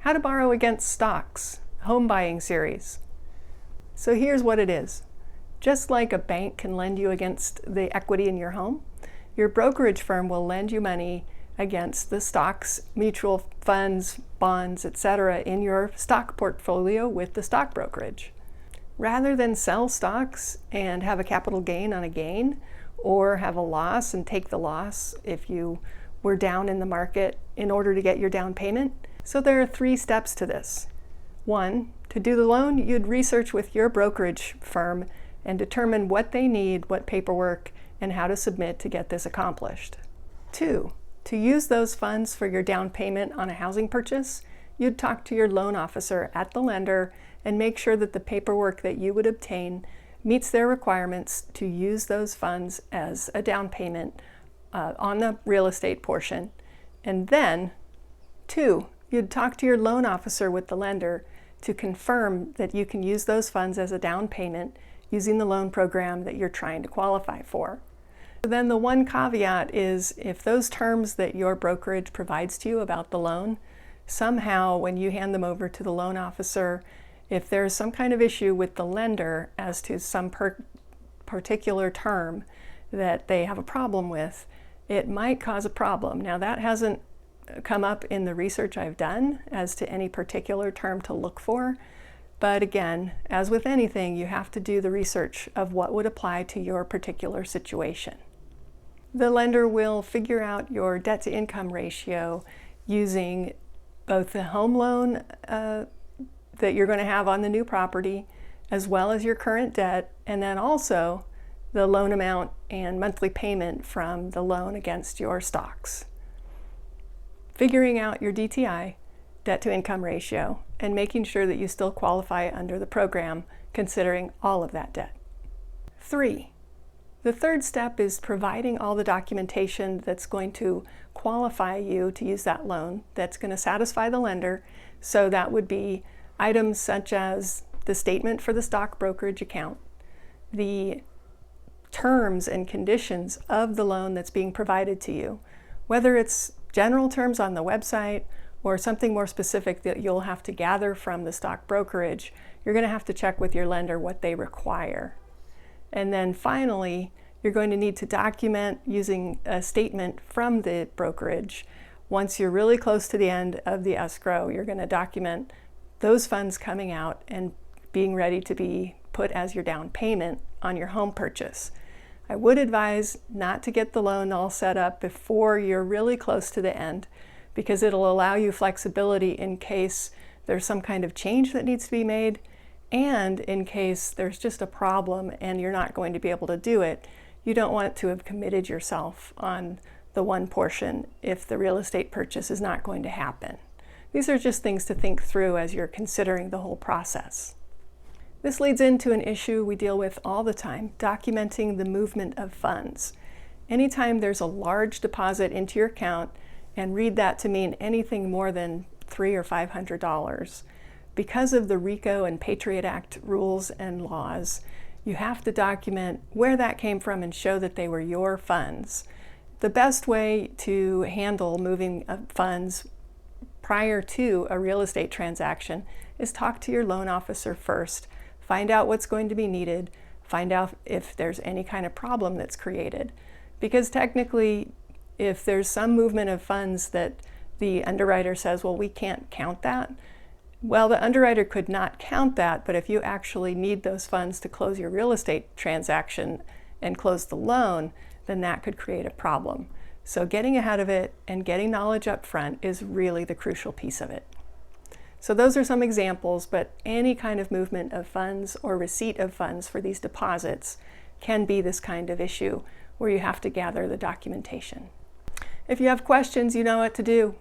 how to borrow against stocks, home buying series. So here's what it is. Just like a bank can lend you against the equity in your home, your brokerage firm will lend you money against the stocks, mutual funds, bonds, etc. in your stock portfolio with the stock brokerage. Rather than sell stocks and have a capital gain on a gain, or have a loss and take the loss if you were down in the market in order to get your down payment. So there are 3 steps to this. 1, to do the loan, you'd research with your brokerage firm and determine what they need, what paperwork, and how to submit to get this accomplished. 2, to use those funds for your down payment on a housing purchase, you'd talk to your loan officer at the lender and make sure that the paperwork that you would obtain meets their requirements to use those funds as a down payment on the real estate portion. And then, 2, you'd talk to your loan officer with the lender to confirm that you can use those funds as a down payment using the loan program that you're trying to qualify for. Then the one caveat is if those terms that your brokerage provides to you about the loan, somehow when you hand them over to the loan officer, if there's some kind of issue with the lender as to some particular term that they have a problem with, it might cause a problem. Now that hasn't come up in the research I've done as to any particular term to look for, but again, as with anything, you have to do the research of what would apply to your particular situation. The lender will figure out your debt-to-income ratio using both the home loan that you're going to have on the new property, as well as your current debt, and then also the loan amount and monthly payment from the loan against your stocks. Figuring out your DTI, debt-to-income ratio, and making sure that you still qualify under the program, considering all of that debt. 3, the third step is providing all the documentation that's going to qualify you to use that loan, that's going to satisfy the lender. So that would be items such as the statement for the stock brokerage account, the terms and conditions of the loan that's being provided to you, whether it's general terms on the website or something more specific that you'll have to gather from the stock brokerage. You're going to have to check with your lender what they require. And then finally, you're going to need to document using a statement from the brokerage. Once you're really close to the end of the escrow, you're going to document those funds coming out and being ready to be put as your down payment on your home purchase. I would advise not to get the loan all set up before you're really close to the end, because it'll allow you flexibility in case there's some kind of change that needs to be made, and in case there's just a problem and you're not going to be able to do it. You don't want to have committed yourself on the one portion if the real estate purchase is not going to happen. These are just things to think through as you're considering the whole process. This leads into an issue we deal with all the time, documenting the movement of funds. Anytime there's a large deposit into your account, and read that to mean anything more than $300 or $500, because of the RICO and Patriot Act rules and laws, you have to document where that came from and show that they were your funds. The best way to handle moving funds prior to a real estate transaction is talk to your loan officer first. Find out what's going to be needed. Find out if there's any kind of problem that's created. Because technically, if there's some movement of funds that the underwriter says, well, we can't count that, well, the underwriter could not count that, but if you actually need those funds to close your real estate transaction and close the loan, then that could create a problem. So getting ahead of it and getting knowledge up front is really the crucial piece of it. So those are some examples, but any kind of movement of funds or receipt of funds for these deposits can be this kind of issue where you have to gather the documentation. If you have questions, you know what to do.